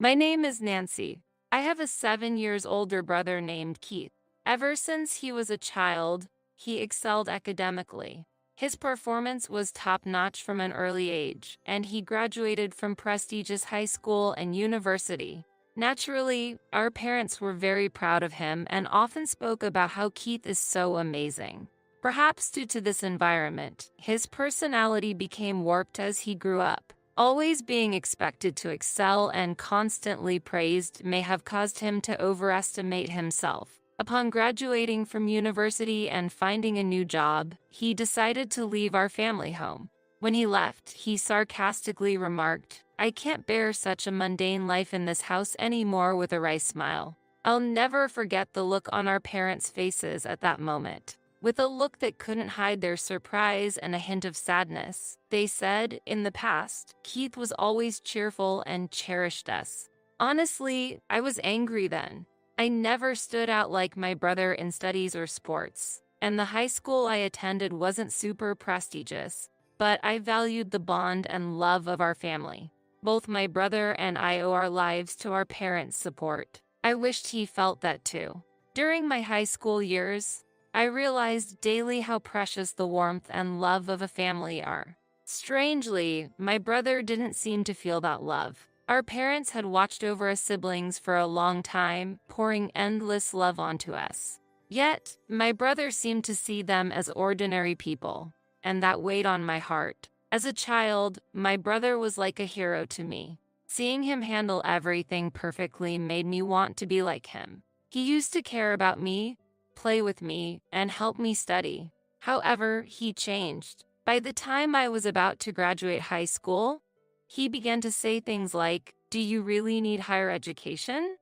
My name is Nancy. I have a 7 years older brother named Keith. Ever since he was a child, he excelled academically. His performance was top-notch from an early age, and he graduated from prestigious high school and university. Naturally, our parents were very proud of him and often spoke about how Keith is so amazing. Perhaps due to this environment, his personality became warped as he grew up. Always being expected to excel and constantly praised may have caused him to overestimate himself. Upon graduating from university and finding a new job, he decided to leave our family home. When he left, he sarcastically remarked, "I can't bear such a mundane life in this house anymore," with a wry smile. I'll never forget the look on our parents' faces at that moment. With a look that couldn't hide their surprise and a hint of sadness, they said, "In the past, Keith was always cheerful and cherished us." Honestly, I was angry then. I never stood out like my brother in studies or sports, and the high school I attended wasn't super prestigious, but I valued the bond and love of our family. Both my brother and I owe our lives to our parents' support. I wished he felt that too. During my high school years, I realized daily how precious the warmth and love of a family are. Strangely, my brother didn't seem to feel that love. Our parents had watched over us siblings for a long time, pouring endless love onto us. Yet, my brother seemed to see them as ordinary people, and that weighed on my heart. As a child, my brother was like a hero to me. Seeing him handle everything perfectly made me want to be like him. He used to care about me, play with me, and help me study. However, he changed. By the time I was about to graduate high school, he began to say things like, "Do you really need higher education?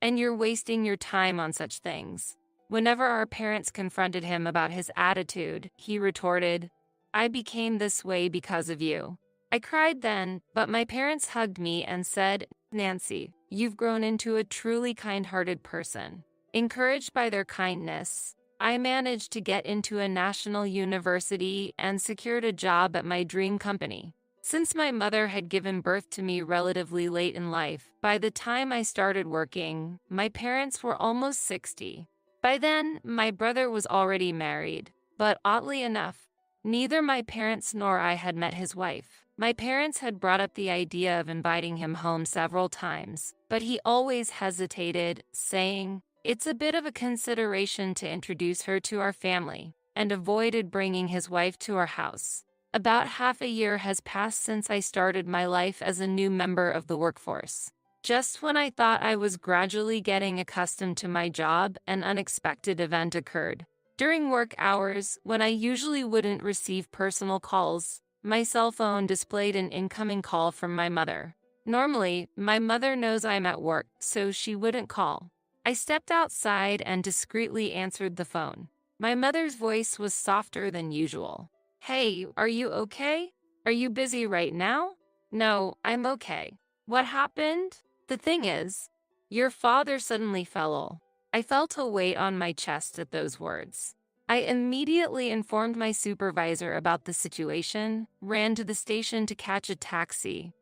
And you're wasting your time on such things." Whenever our parents confronted him about his attitude, he retorted, "I became this way because of you." I cried then, but my parents hugged me and said, "Nancy, you've grown into a truly kind-hearted person." Encouraged by their kindness, I managed to get into a national university and secured a job at my dream company. Since my mother had given birth to me relatively late in life, by the time I started working, my parents were almost 60. By then, my brother was already married, but oddly enough, neither my parents nor I had met his wife. My parents had brought up the idea of inviting him home several times, but he always hesitated, saying, "It's a bit of a consideration to introduce her to our family," and avoided bringing his wife to our house. About half a year has passed since I started my life as a new member of the workforce. Just when I thought I was gradually getting accustomed to my job, an unexpected event occurred. During work hours, when I usually wouldn't receive personal calls, my cell phone displayed an incoming call from my mother. Normally, my mother knows I'm at work, so she wouldn't call. I stepped outside and discreetly answered the phone. My mother's voice was softer than usual. "Hey, are you okay? Are you busy right now?" "No, I'm okay." "What happened?" "The thing is, your father suddenly fell ill." I felt a weight on my chest at those words. I immediately informed my supervisor about the situation, ran to the station to catch a taxi,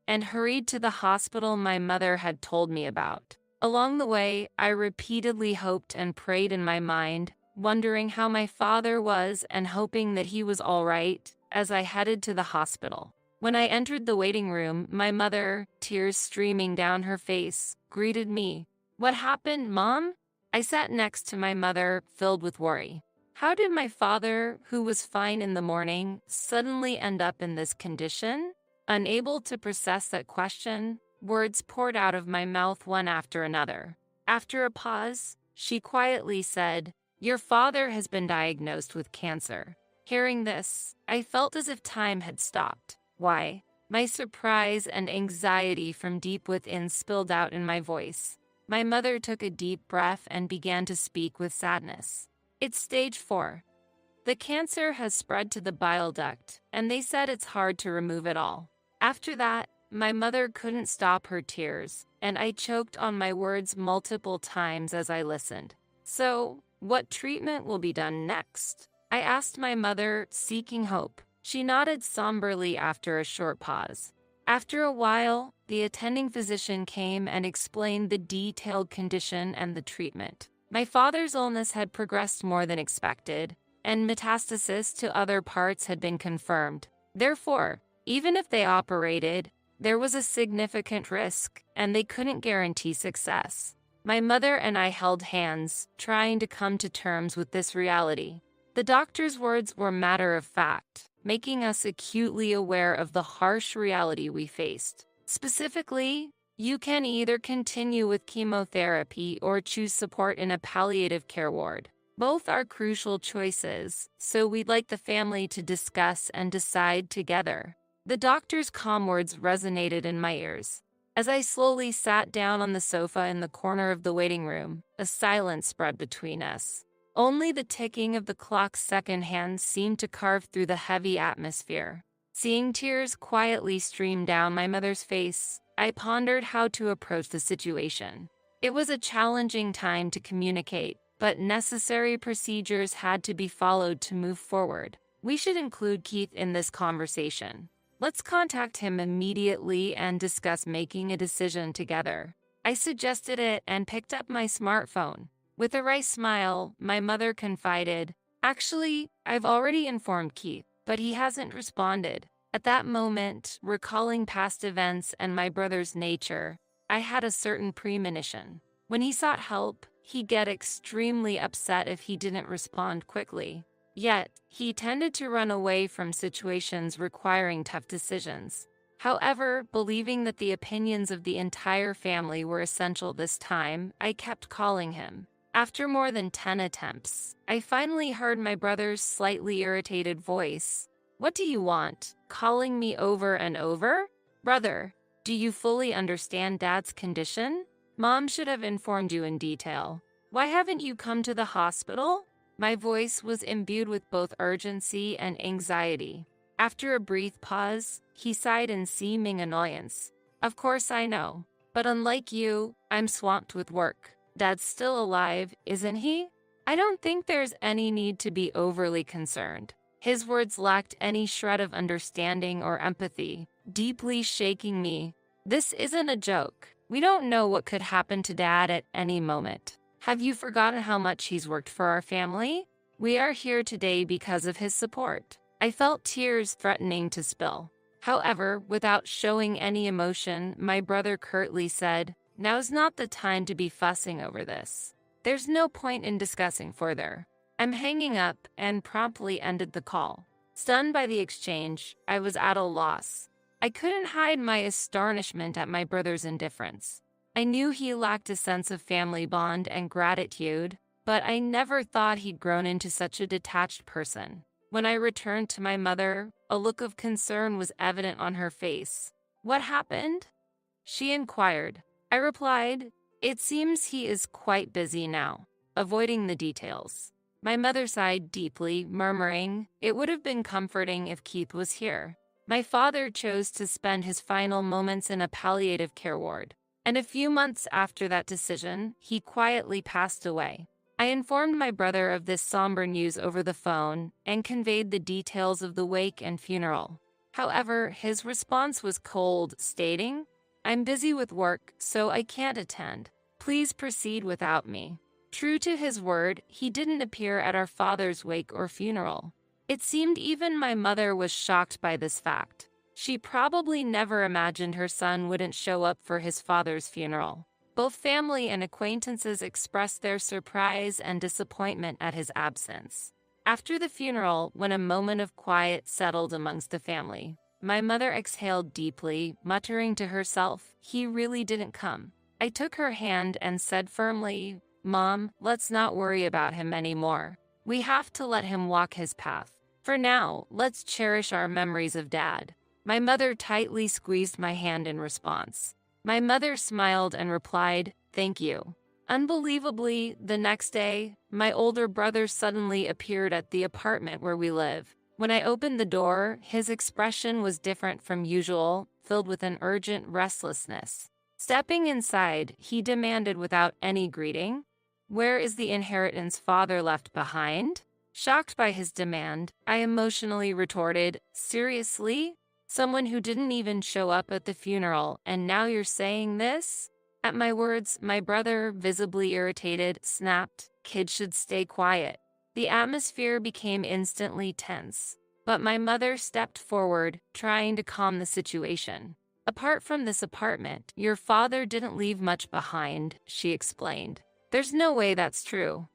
and hurried to the hospital my mother had told me about. Along the way, I repeatedly hoped and prayed in my mind, wondering how my father was and hoping that he was all right, as I headed to the hospital. When I entered the waiting room, my mother, tears streaming down her face, greeted me. "What happened, Mom?" I sat next to my mother, filled with worry. How did my father, who was fine in the morning, suddenly end up in this condition? Unable to process that question, words poured out of my mouth one after another. After a pause, she quietly said, "Your father has been diagnosed with cancer." Hearing this, I felt as if time had stopped. Why? My surprise and anxiety from deep within spilled out in my voice. My mother took a deep breath and began to speak with sadness. "It's stage 4. The cancer has spread to the bile duct, and they said it's hard to remove it all." After that, my mother couldn't stop her tears, and I choked on my words multiple times as I listened. "So, what treatment will be done next?" I asked my mother, seeking hope. She nodded somberly after a short pause. After a while, the attending physician came and explained the detailed condition and the treatment. My father's illness had progressed more than expected, and metastasis to other parts had been confirmed. Therefore, even if they operated, there was a significant risk, and they couldn't guarantee success. My mother and I held hands, trying to come to terms with this reality. The doctor's words were matter of fact, making us acutely aware of the harsh reality we faced. Specifically, you can either continue with chemotherapy or choose support in a palliative care ward. Both are crucial choices, so we'd like the family to discuss and decide together. The doctor's calm words resonated in my ears. As I slowly sat down on the sofa in the corner of the waiting room, a silence spread between us. Only the ticking of the clock's second hand seemed to carve through the heavy atmosphere. Seeing tears quietly stream down my mother's face, I pondered how to approach the situation. It was a challenging time to communicate, but necessary procedures had to be followed to move forward. We should include Keith in this conversation. Let's contact him immediately and discuss making a decision together. I suggested it and picked up my smartphone. With a wry smile, my mother confided, "Actually, I've already informed Keith, but he hasn't responded." At that moment, recalling past events and my brother's nature, I had a certain premonition. When he sought help, he'd get extremely upset if he didn't respond quickly. Yet, he tended to run away from situations requiring tough decisions. However, believing that the opinions of the entire family were essential this time, I kept calling him. After more than 10 attempts, I finally heard my brother's slightly irritated voice. "What do you want? Calling me over and over? Brother, do you fully understand Dad's condition? Mom should have informed you in detail. Why haven't you come to the hospital?" My voice was imbued with both urgency and anxiety. After a brief pause, he sighed in seeming annoyance. "Of course I know, but unlike you, I'm swamped with work. Dad's still alive, isn't he? I don't think there's any need to be overly concerned." His words lacked any shred of understanding or empathy, deeply shaking me. "This isn't a joke. We don't know what could happen to Dad at any moment. Have you forgotten how much he's worked for our family? We are here today because of his support." I felt tears threatening to spill. However, without showing any emotion, my brother curtly said, "Now's not the time to be fussing over this. There's no point in discussing further." I'm hanging up and promptly ended the call. Stunned by the exchange, I was at a loss. I couldn't hide my astonishment at my brother's indifference. I knew he lacked a sense of family bond and gratitude, but I never thought he'd grown into such a detached person. When I returned to my mother, a look of concern was evident on her face. "What happened?" she inquired. I replied, "It seems he is quite busy now," avoiding the details. My mother sighed deeply, murmuring, "It would have been comforting if Keith was here." My father chose to spend his final moments in a palliative care ward, and a few months after that decision, he quietly passed away. I informed my brother of this somber news over the phone and conveyed the details of the wake and funeral. However, his response was cold, stating, "I'm busy with work, so I can't attend. Please proceed without me." True to his word, he didn't appear at our father's wake or funeral. It seemed even my mother was shocked by this fact. She probably never imagined her son wouldn't show up for his father's funeral. Both family and acquaintances expressed their surprise and disappointment at his absence. After the funeral, when a moment of quiet settled amongst the family, my mother exhaled deeply, muttering to herself, "He really didn't come." I took her hand and said firmly, "Mom, let's not worry about him anymore. We have to let him walk his path. For now, let's cherish our memories of Dad." My mother tightly squeezed my hand in response. My mother smiled and replied, "Thank you." Unbelievably, the next day, my older brother suddenly appeared at the apartment where we live. When I opened the door, his expression was different from usual, filled with an urgent restlessness. Stepping inside, he demanded without any greeting, "Where is the inheritance father left behind?" Shocked by his demand, I emotionally retorted, "Seriously? Someone who didn't even show up at the funeral, and now you're saying this? At my words, my brother, visibly irritated, snapped, "Kids should stay quiet." The atmosphere became instantly tense. But my mother stepped forward, trying to calm the situation. "Apart from this apartment, your father didn't leave much behind," she explained. "There's no way that's true."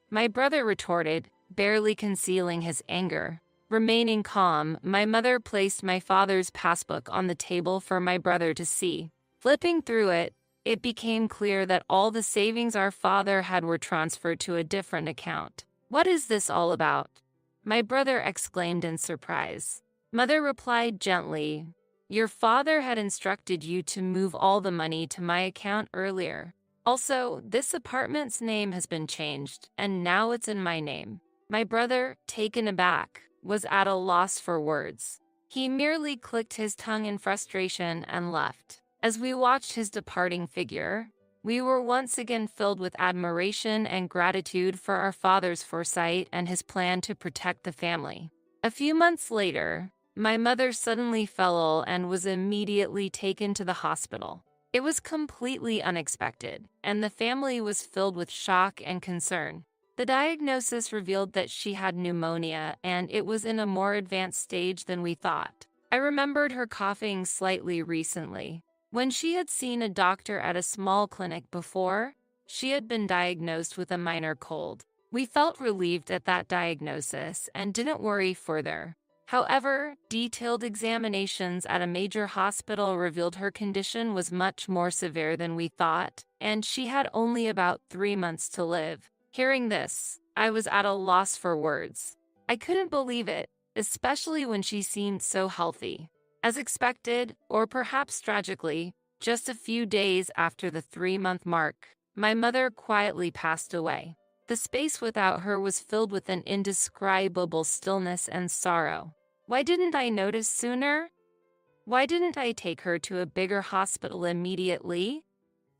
My brother retorted, barely concealing his anger. Remaining calm, my mother placed my father's passbook on the table for my brother to see. Flipping through it, it became clear that all the savings our father had were transferred to a different account. "What is this all about?" my brother exclaimed in surprise. Mother replied gently, "Your father had instructed you to move all the money to my account earlier. Also, this apartment's name has been changed, and now it's in my name." My brother, taken aback, was at a loss for words. He merely clicked his tongue in frustration and left. As we watched his departing figure, we were once again filled with admiration and gratitude for our father's foresight and his plan to protect the family. A few months later, my mother suddenly fell ill and was immediately taken to the hospital. It was completely unexpected, and the family was filled with shock and concern. The diagnosis revealed that she had pneumonia, and it was in a more advanced stage than we thought. I remembered her coughing slightly recently. When she had seen a doctor at a small clinic before, she had been diagnosed with a minor cold. We felt relieved at that diagnosis and didn't worry further. However, detailed examinations at a major hospital revealed her condition was much more severe than we thought, and she had only about 3 months to live. Hearing this, I was at a loss for words. I couldn't believe it, especially when she seemed so healthy. As expected, or perhaps tragically, just a few days after the 3-month mark, my mother quietly passed away. The space without her was filled with an indescribable stillness and sorrow. Why didn't I notice sooner? Why didn't I take her to a bigger hospital immediately?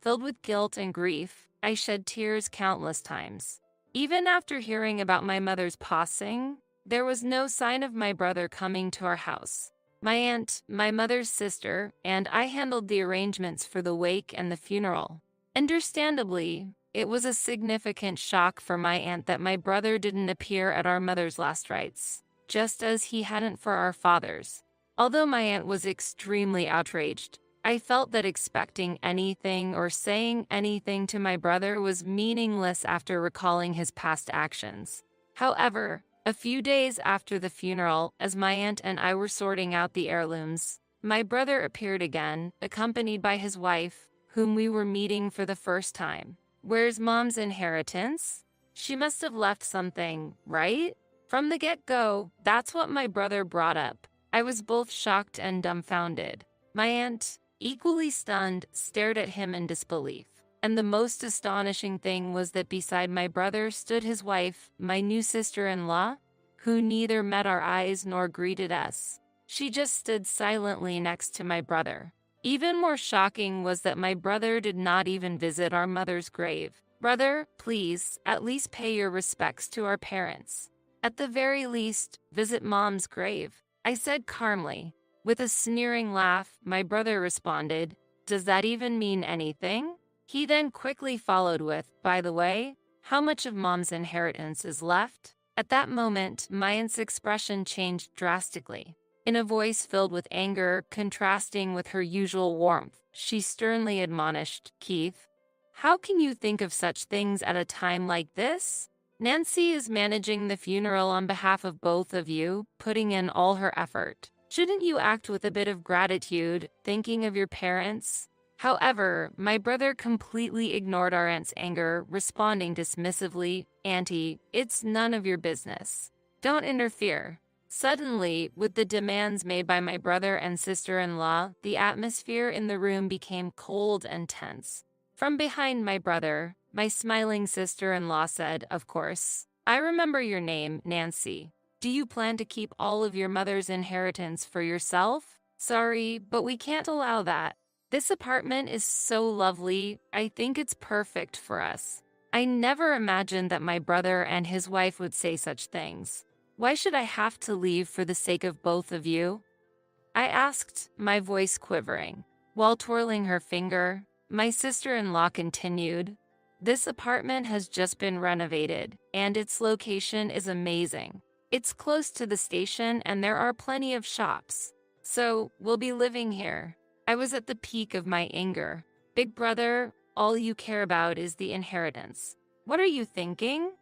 Filled with guilt and grief, I shed tears countless times. Even after hearing about my mother's passing, there was no sign of my brother coming to our house. My aunt, my mother's sister, and I handled the arrangements for the wake and the funeral. Understandably, it was a significant shock for my aunt that my brother didn't appear at our mother's last rites, just as he hadn't for our father's. Although my aunt was extremely outraged, I felt that expecting anything or saying anything to my brother was meaningless after recalling his past actions. However, a few days after the funeral, as my aunt and I were sorting out the heirlooms, my brother appeared again, accompanied by his wife, whom we were meeting for the first time. "Where's Mom's inheritance? She must have left something, right?" From the get-go, that's what my brother brought up. I was both shocked and dumbfounded. My aunt, equally stunned, stared at him in disbelief. And the most astonishing thing was that beside my brother stood his wife, my new sister-in-law, who neither met our eyes nor greeted us. She just stood silently next to my brother. Even more shocking was that my brother did not even visit our mother's grave. "Brother, please, at least pay your respects to our parents. At the very least, visit Mom's grave," I said calmly. With a sneering laugh, my brother responded, "Does that even mean anything?" He then quickly followed with, "By the way, how much of Mom's inheritance is left?" At that moment, my aunt's expression changed drastically. In a voice filled with anger, contrasting with her usual warmth, she sternly admonished, "Keith, how can you think of such things at a time like this? Nancy is managing the funeral on behalf of both of you, putting in all her effort. Shouldn't you act with a bit of gratitude, thinking of your parents?" However, my brother completely ignored our aunt's anger, responding dismissively, "Auntie, it's none of your business. Don't interfere." Suddenly, with the demands made by my brother and sister-in-law, the atmosphere in the room became cold and tense. From behind my brother, my smiling sister-in-law said, "Of course. I remember your name, Nancy. Do you plan to keep all of your mother's inheritance for yourself?" "Sorry, but we can't allow that. This apartment is so lovely, I think it's perfect for us." I never imagined that my brother and his wife would say such things. "Why should I have to leave for the sake of both of you?" I asked, my voice quivering. While twirling her finger, my sister-in-law continued, "This apartment has just been renovated, and its location is amazing. It's close to the station and there are plenty of shops. So, we'll be living here." I was at the peak of my anger. "Big brother, all you care about is the inheritance. What are you thinking?"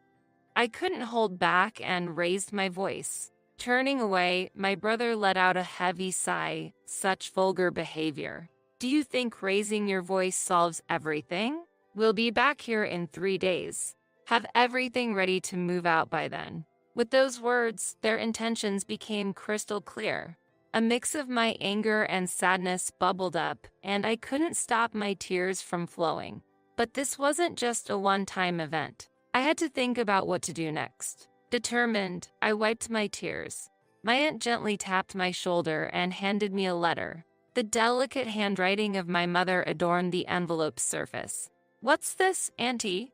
I couldn't hold back and raised my voice. Turning away, my brother let out a heavy sigh. "Such vulgar behavior. Do you think raising your voice solves everything? We'll be back here in 3 days. Have everything ready to move out by then." With those words, their intentions became crystal clear. A mix of my anger and sadness bubbled up, and I couldn't stop my tears from flowing. But this wasn't just a one-time event. I had to think about what to do next. Determined, I wiped my tears. My aunt gently tapped my shoulder and handed me a letter. The delicate handwriting of my mother adorned the envelope's surface. "What's this, Auntie?"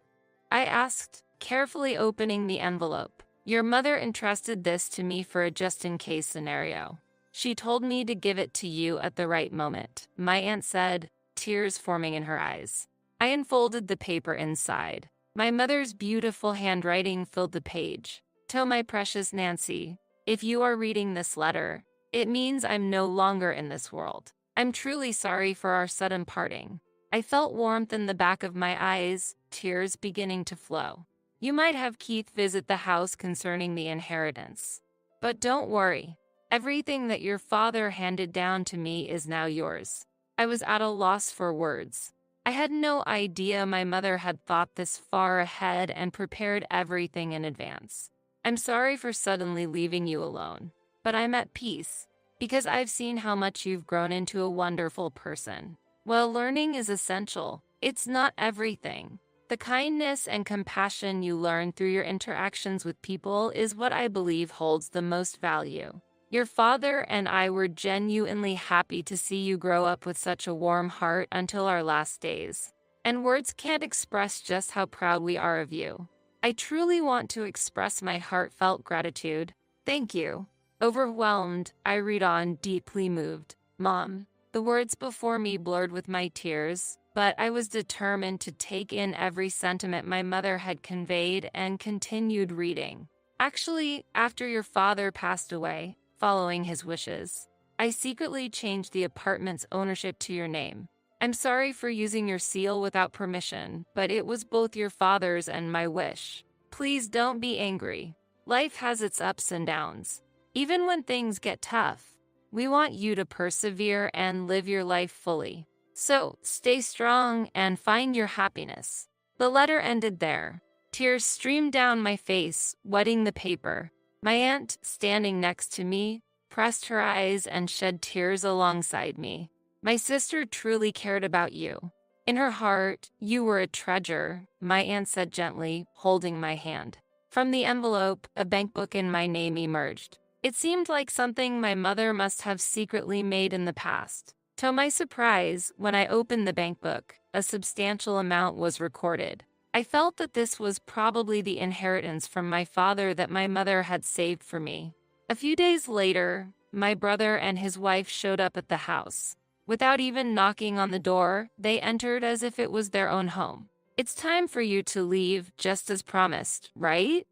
I asked, carefully opening the envelope. "Your mother entrusted this to me for a just-in-case scenario. She told me to give it to you at the right moment," my aunt said, tears forming in her eyes. I unfolded the paper inside. My mother's beautiful handwriting filled the page. "To my precious Nancy, if you are reading this letter, it means I'm no longer in this world. I'm truly sorry for our sudden parting." I felt warmth in the back of my eyes, tears beginning to flow. "You might have Keith visit the house concerning the inheritance. But don't worry. Everything that your father handed down to me is now yours." I was at a loss for words. I had no idea my mother had thought this far ahead and prepared everything in advance. "I'm sorry for suddenly leaving you alone, but I'm at peace, because I've seen how much you've grown into a wonderful person. While learning is essential, it's not everything. The kindness and compassion you learn through your interactions with people is what I believe holds the most value. Your father and I were genuinely happy to see you grow up with such a warm heart until our last days. And words can't express just how proud we are of you. I truly want to express my heartfelt gratitude. Thank you." Overwhelmed, I read on, deeply moved. "Mom." The words before me blurred with my tears, but I was determined to take in every sentiment my mother had conveyed and continued reading. "Actually, after your father passed away, following his wishes, I secretly changed the apartment's ownership to your name. I'm sorry for using your seal without permission, but it was both your father's and my wish. Please don't be angry. Life has its ups and downs. Even when things get tough, we want you to persevere and live your life fully. So, stay strong and find your happiness." The letter ended there. Tears streamed down my face, wetting the paper. My aunt, standing next to me, pressed her eyes and shed tears alongside me. "My sister truly cared about you. In her heart, you were a treasure," my aunt said gently, holding my hand. From the envelope, a bankbook in my name emerged. It seemed like something my mother must have secretly made in the past. To my surprise, when I opened the bankbook, a substantial amount was recorded. I felt that this was probably the inheritance from my father that my mother had saved for me. A few days later, my brother and his wife showed up at the house. Without even knocking on the door, they entered as if it was their own home. "It's time for you to leave, just as promised, right?"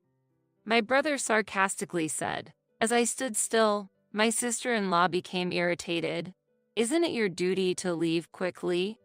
my brother sarcastically said. As I stood still, my sister-in-law became irritated. "Isn't it your duty to leave quickly?"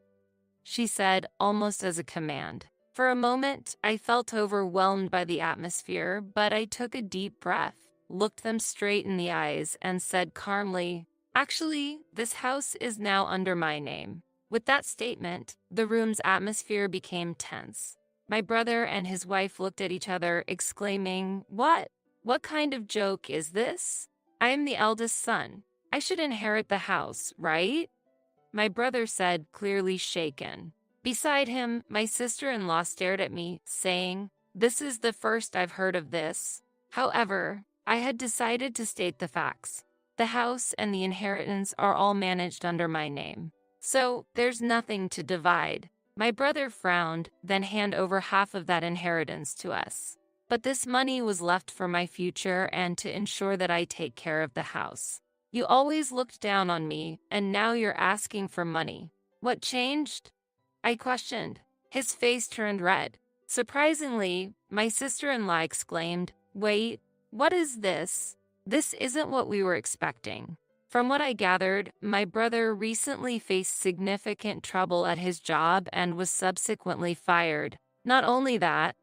she said, almost as a command. For a moment, I felt overwhelmed by the atmosphere, but I took a deep breath, looked them straight in the eyes, and said calmly, "Actually, this house is now under my name." With that statement, the room's atmosphere became tense. My brother and his wife looked at each other, exclaiming, "What? What kind of joke is this? I am the eldest son. I should inherit the house, right?" my brother said, clearly shaken. Beside him, my sister-in-law stared at me, saying, "This is the first I've heard of this." However, I had decided to state the facts. The house and the inheritance are all managed under my name. So, there's nothing to divide. My brother frowned, then handed over half of that inheritance to us. But this money was left for my future and to ensure that I take care of the house. You always looked down on me, and now you're asking for money. What changed? I questioned. His face turned red. Surprisingly, my sister-in-law exclaimed, "Wait, what is this? This isn't what we were expecting." From what I gathered, my brother recently faced significant trouble at his job and was subsequently fired. Not only that,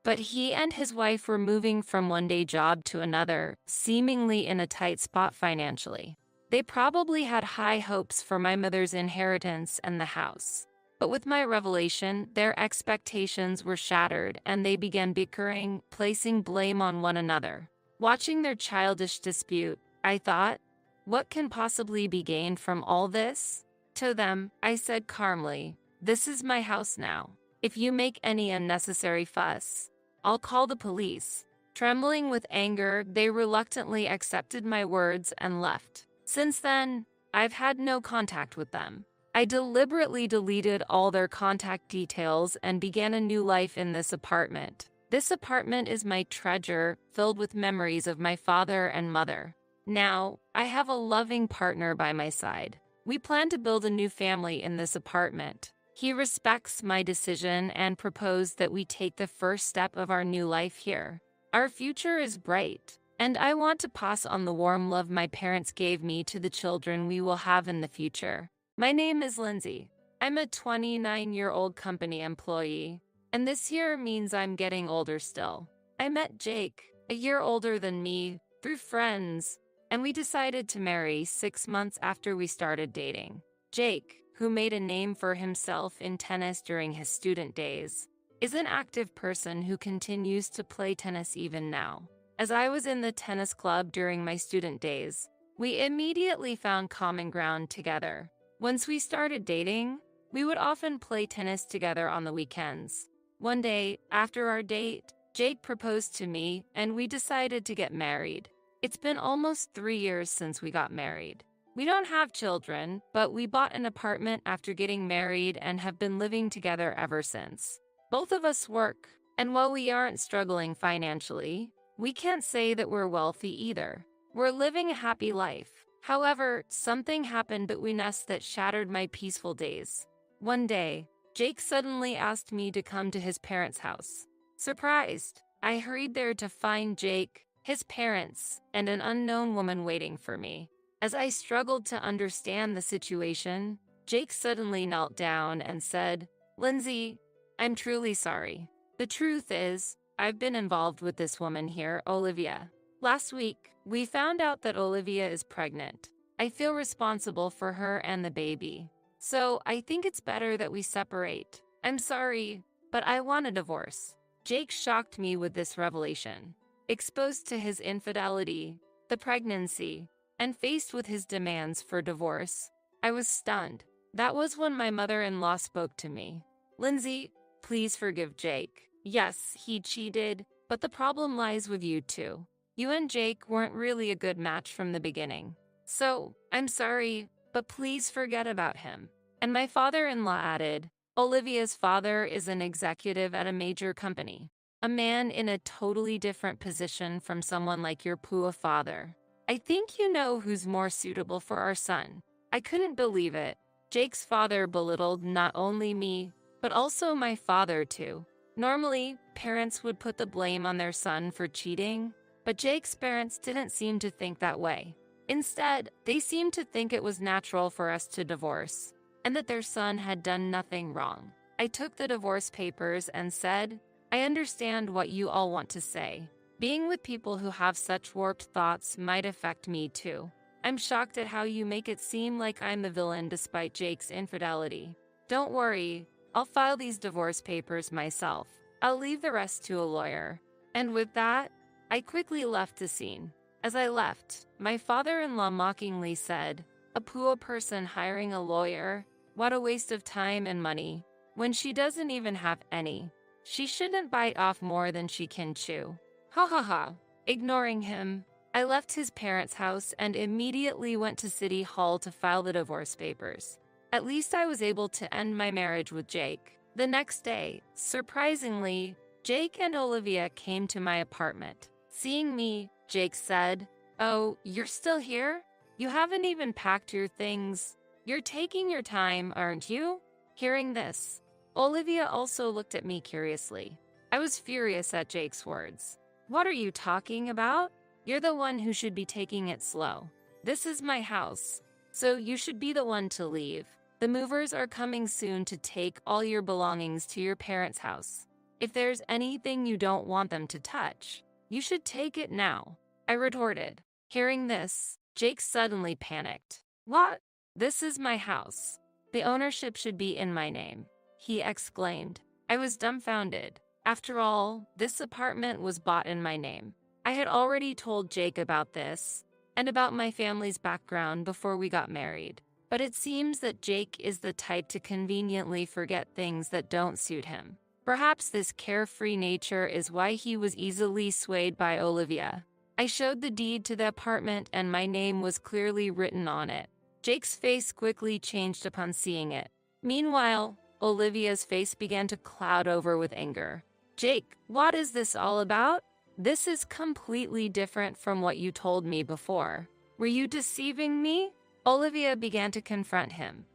but he and his wife were moving from one day job to another, seemingly in a tight spot financially. They probably had high hopes for my mother's inheritance and the house. But with my revelation, their expectations were shattered and they began bickering, placing blame on one another. Watching their childish dispute, I thought, what can possibly be gained from all this? To them, I said calmly, "This is my house now. If you make any unnecessary fuss, I'll call the police." Trembling with anger, they reluctantly accepted my words and left. Since then, I've had no contact with them. I deliberately deleted all their contact details and began a new life in this apartment. This apartment is my treasure, filled with memories of my father and mother. Now, I have a loving partner by my side. We plan to build a new family in this apartment. He respects my decision and proposed that we take the first step of our new life here. Our future is bright, and I want to pass on the warm love my parents gave me to the children we will have in the future. My name is Lindsay. I'm a 29-year-old company employee, and this year means I'm getting older still. I met Jake, a year older than me, through friends, and we decided to marry 6 months after we started dating. Jake, who made a name for himself in tennis during his student days, is an active person who continues to play tennis even now. As I was in the tennis club during my student days, we immediately found common ground together. Once we started dating, we would often play tennis together on the weekends. One day, after our date, Jake proposed to me and we decided to get married. It's been almost 3 years since we got married. We don't have children, but we bought an apartment after getting married and have been living together ever since. Both of us work, and while we aren't struggling financially, we can't say that we're wealthy either. We're living a happy life. However, something happened between us that shattered my peaceful days. One day, Jake suddenly asked me to come to his parents' house. Surprised, I hurried there to find Jake, his parents, and an unknown woman waiting for me. As I struggled to understand the situation, Jake suddenly knelt down and said, "Lindsay, I'm truly sorry. The truth is, I've been involved with this woman here, Olivia. Last week, we found out that Olivia is pregnant. I feel responsible for her and the baby. So I think it's better that we separate. I'm sorry, but I want a divorce." Jake shocked me with this revelation. Exposed to his infidelity, the pregnancy, and faced with his demands for divorce, I was stunned. That was when my mother-in-law spoke to me. "Lindsay, please forgive Jake. Yes, he cheated, but the problem lies with you too. You and Jake weren't really a good match from the beginning. So, I'm sorry, but please forget about him." And my father-in-law added, "Olivia's father is an executive at a major company. A man in a totally different position from someone like your poor father. I think you know who's more suitable for our son." I couldn't believe it. Jake's father belittled not only me, but also my father too. Normally, parents would put the blame on their son for cheating, but Jake's parents didn't seem to think that way. Instead, they seemed to think it was natural for us to divorce, and that their son had done nothing wrong. I took the divorce papers and said, "I understand what you all want to say. Being with people who have such warped thoughts might affect me too. I'm shocked at how you make it seem like I'm the villain despite Jake's infidelity. Don't worry, I'll file these divorce papers myself. I'll leave the rest to a lawyer." And with that, I quickly left the scene. As I left, my father-in-law mockingly said, "A poor person hiring a lawyer? What a waste of time and money, when she doesn't even have any. She shouldn't bite off more than she can chew." Ha ha ha. Ignoring him, I left his parents' house and immediately went to City Hall to file the divorce papers. At least I was able to end my marriage with Jake. The next day, surprisingly, Jake and Olivia came to my apartment. Seeing me, Jake said, "Oh, you're still here? You haven't even packed your things. You're taking your time, aren't you? Hearing this, Olivia also looked at me curiously. I was furious at Jake's words. What are you talking about? You're the one who should be taking it slow. This is my house, so you should be the one to leave. The movers are coming soon to take all your belongings to your parents' house. If there's anything you don't want them to touch, you should take it now, I retorted. Hearing this, Jake suddenly panicked. What? This is my house. The ownership should be in my name, he exclaimed. I was dumbfounded. After all, this apartment was bought in my name. I had already told Jake about this and about my family's background before we got married. But it seems that Jake is the type to conveniently forget things that don't suit him. Perhaps this carefree nature is why he was easily swayed by Olivia. I showed the deed to the apartment and my name was clearly written on it. Jake's face quickly changed upon seeing it. Meanwhile, Olivia's face began to cloud over with anger. Jake, what is this all about? This is completely different from what you told me before. Were you deceiving me? Olivia began to confront him.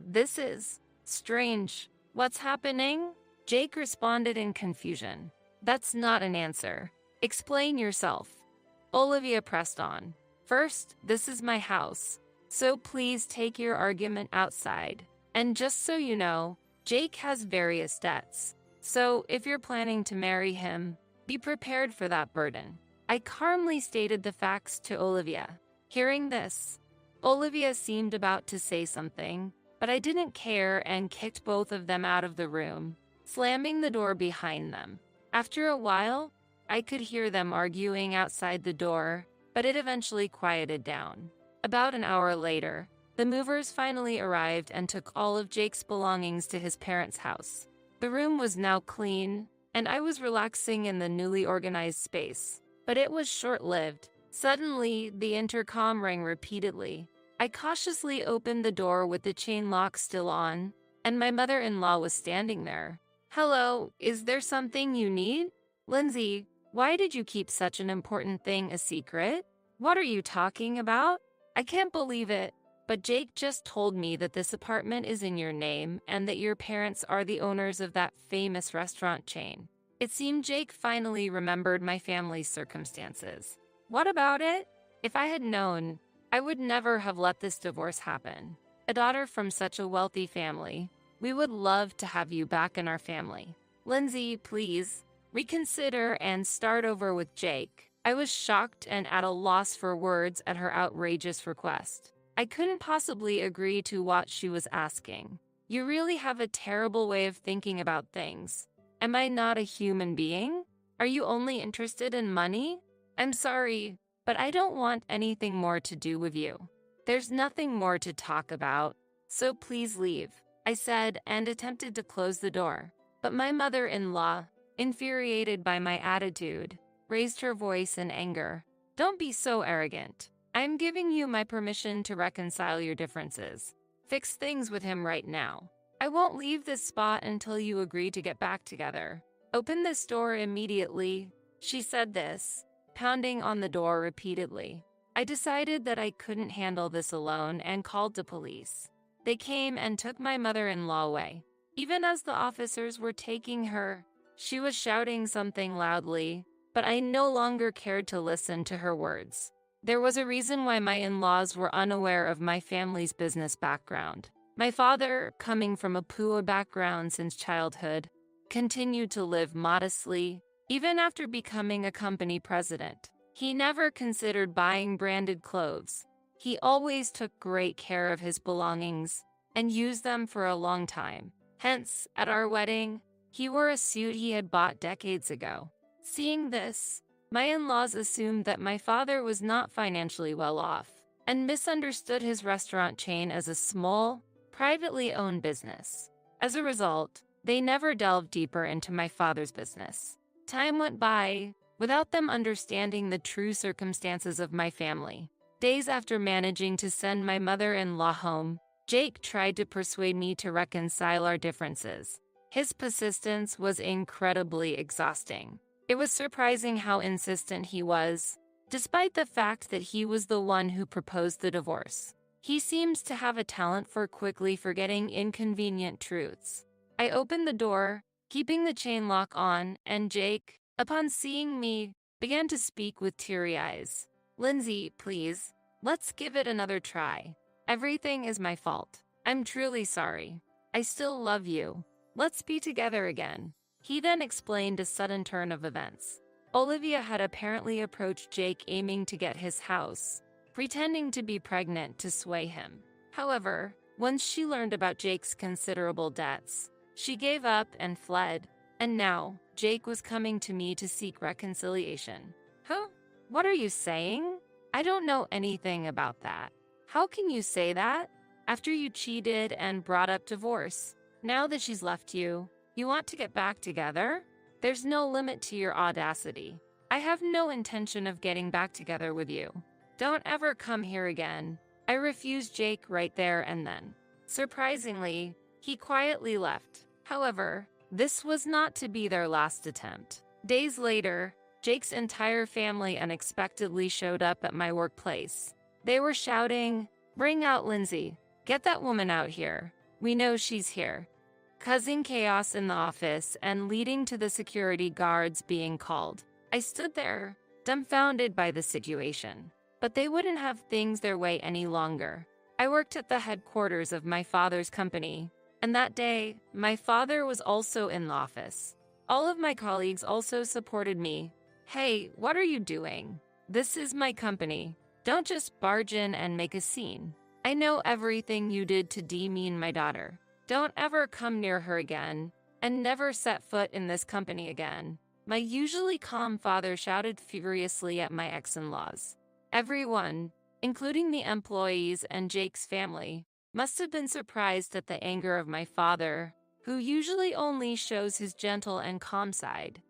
This is strange. What's happening? Jake responded in confusion. That's not an answer. Explain yourself. Olivia pressed on. First, this is my house, so please take your argument outside. And just so you know, Jake has various debts. So if you're planning to marry him, be prepared for that burden. I calmly stated the facts to Olivia. Hearing this, Olivia seemed about to say something, but I didn't care and kicked both of them out of the room, slamming the door behind them. After a while, I could hear them arguing outside the door, but it eventually quieted down. About an hour later, the movers finally arrived and took all of Jake's belongings to his parents' house. The room was now clean, and I was relaxing in the newly organized space. But it was short-lived. Suddenly, the intercom rang repeatedly. I cautiously opened the door with the chain lock still on, and my mother-in-law was standing there. Hello, is there something you need? Lindsay, why did you keep such an important thing a secret? What are you talking about? I can't believe it, but Jake just told me that this apartment is in your name and that your parents are the owners of that famous restaurant chain. It seemed Jake finally remembered my family's circumstances. What about it? If I had known, I would never have let this divorce happen. A daughter from such a wealthy family. We would love to have you back in our family. Lindsay, please, reconsider and start over with Jake. I was shocked and at a loss for words at her outrageous request. I couldn't possibly agree to what she was asking. You really have a terrible way of thinking about things. Am I not a human being? Are you only interested in money? I'm sorry, but I don't want anything more to do with you. There's nothing more to talk about, so please leave, I said and attempted to close the door. But my mother-in-law, infuriated by my attitude, raised her voice in anger. Don't be so arrogant. I'm giving you my permission to reconcile your differences. Fix things with him right now. I won't leave this spot until you agree to get back together. Open this door immediately. She said this, pounding on the door repeatedly. I decided that I couldn't handle this alone and called the police. They came and took my mother-in-law away. Even as the officers were taking her, she was shouting something loudly, but I no longer cared to listen to her words. There was a reason why my in-laws were unaware of my family's business background. My father, coming from a poor background since childhood, continued to live modestly, even after becoming a company president. He never considered buying branded clothes. He always took great care of his belongings and used them for a long time. Hence, at our wedding, he wore a suit he had bought decades ago. Seeing this, my in-laws assumed that my father was not financially well off and misunderstood his restaurant chain as a small, privately owned business. As a result, they never delved deeper into my father's business. Time went by without them understanding the true circumstances of my family. Days after managing to send my mother-in-law home, Jake tried to persuade me to reconcile our differences. His persistence was incredibly exhausting. It was surprising how insistent he was, despite the fact that he was the one who proposed the divorce. He seems to have a talent for quickly forgetting inconvenient truths. I opened the door, keeping the chain lock on, and Jake, upon seeing me, began to speak with teary eyes. "Lindsay, please, let's give it another try. Everything is my fault. I'm truly sorry. I still love you. Let's be together again." He then explained a sudden turn of events. Olivia had apparently approached Jake aiming to get his house, pretending to be pregnant to sway him. However, once she learned about Jake's considerable debts, she gave up and fled, and now Jake was coming to me to seek reconciliation. Huh? What are you saying? I don't know anything about that. How can you say that? After you cheated and brought up divorce, now that she's left you, you want to get back together? There's no limit to your audacity. I have no intention of getting back together with you. Don't ever come here again. I refused Jake right there and then. Surprisingly, he quietly left. However, this was not to be their last attempt. Days later, Jake's entire family unexpectedly showed up at my workplace. They were shouting, "Bring out Lindsay. Get that woman out here. We know she's here," causing chaos in the office and leading to the security guards being called. I stood there, dumbfounded by the situation. But they wouldn't have things their way any longer. I worked at the headquarters of my father's company, and that day, my father was also in the office. All of my colleagues also supported me. "Hey, what are you doing? This is my company. Don't just barge in and make a scene. I know everything you did to demean my daughter. Don't ever come near her again, and never set foot in this company again." My usually calm father shouted furiously at my ex-in-laws. Everyone, including the employees and Jake's family, must have been surprised at the anger of my father, who usually only shows his gentle and calm side.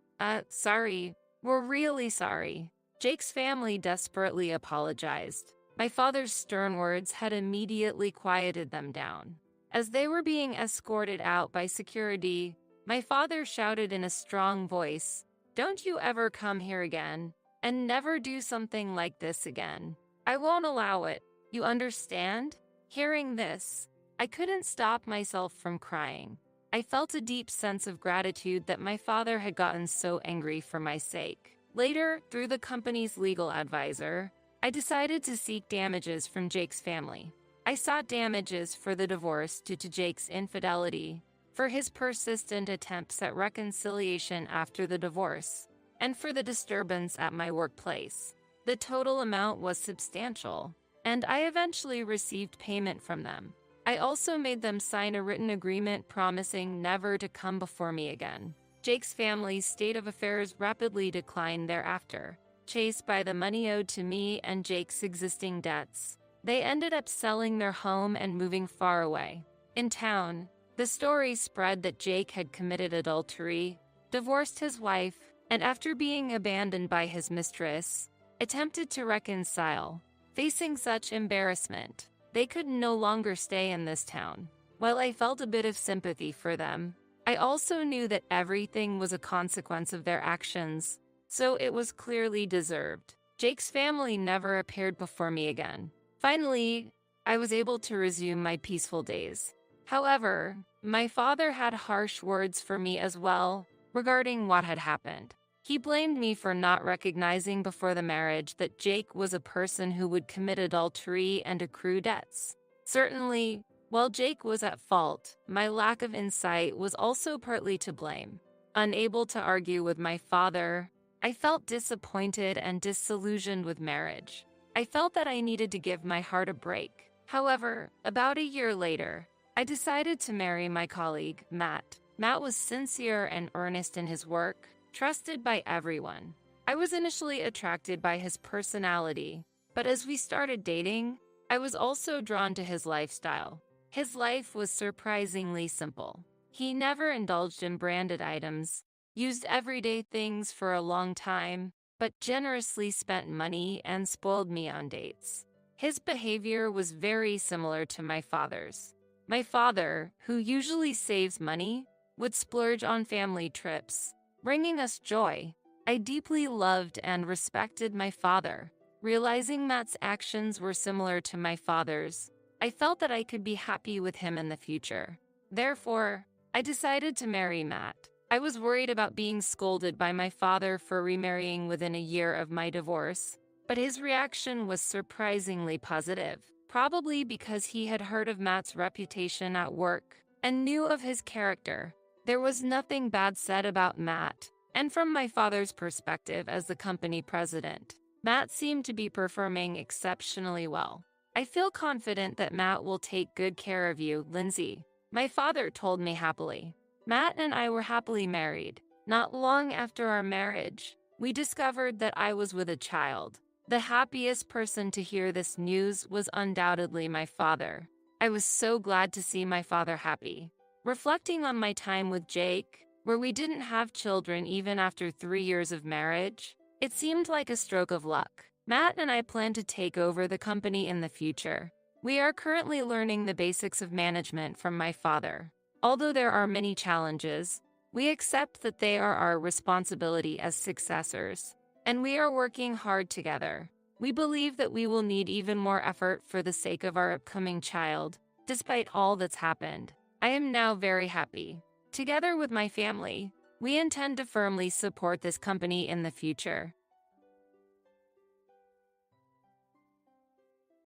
Sorry, we're really sorry." Jake's family desperately apologized. My father's stern words had immediately quieted them down. As they were being escorted out by security, my father shouted in a strong voice, "Don't you ever come here again, and never do something like this again. I won't allow it. You understand?" Hearing this, I couldn't stop myself from crying. I felt a deep sense of gratitude that my father had gotten so angry for my sake. Later, through the company's legal advisor, I decided to seek damages from Jake's family. I sought damages for the divorce due to Jake's infidelity, for his persistent attempts at reconciliation after the divorce, and for the disturbance at my workplace. The total amount was substantial, and I eventually received payment from them. I also made them sign a written agreement promising never to come before me again. Jake's family's state of affairs rapidly declined thereafter. Chased by the money owed to me and Jake's existing debts, they ended up selling their home and moving far away. In town, the story spread that Jake had committed adultery, divorced his wife, and after being abandoned by his mistress, attempted to reconcile. Facing such embarrassment, they could no longer stay in this town. While I felt a bit of sympathy for them, I also knew that everything was a consequence of their actions, so it was clearly deserved. Jake's family never appeared before me again. Finally, I was able to resume my peaceful days. However, my father had harsh words for me as well regarding what had happened. He blamed me for not recognizing before the marriage that Jake was a person who would commit adultery and accrue debts. Certainly, while Jake was at fault, my lack of insight was also partly to blame. Unable to argue with my father, I felt disappointed and disillusioned with marriage. I felt that I needed to give my heart a break. However, about a year later, I decided to marry my colleague, Matt. Matt was sincere and earnest in his work, trusted by everyone. I was initially attracted by his personality, but as we started dating, I was also drawn to his lifestyle. His life was surprisingly simple. He never indulged in branded items, used everyday things for a long time, but generously spent money and spoiled me on dates. His behavior was very similar to my father's. My father, who usually saves money, would splurge on family trips, bringing us joy, I deeply loved and respected my father. Realizing Matt's actions were similar to my father's, I felt that I could be happy with him in the future. Therefore, I decided to marry Matt. I was worried about being scolded by my father for remarrying within a year of my divorce, but his reaction was surprisingly positive, probably because he had heard of Matt's reputation at work and knew of his character. There was nothing bad said about Matt, and from my father's perspective as the company president, Matt seemed to be performing exceptionally well. I feel confident that Matt will take good care of you, Lindsay, my father told me happily. Matt and I were happily married. Not long after our marriage, we discovered that I was with a child. The happiest person to hear this news was undoubtedly my father. I was so glad to see my father happy. Reflecting on my time with Jake, where we didn't have children even after 3 years of marriage, it seemed like a stroke of luck. Matt and I plan to take over the company in the future. We are currently learning the basics of management from my father. Although there are many challenges, we accept that they are our responsibility as successors, and we are working hard together. We believe that we will need even more effort for the sake of our upcoming child, despite all that's happened. I am now very happy. Together with my family, we intend to firmly support this company in the future.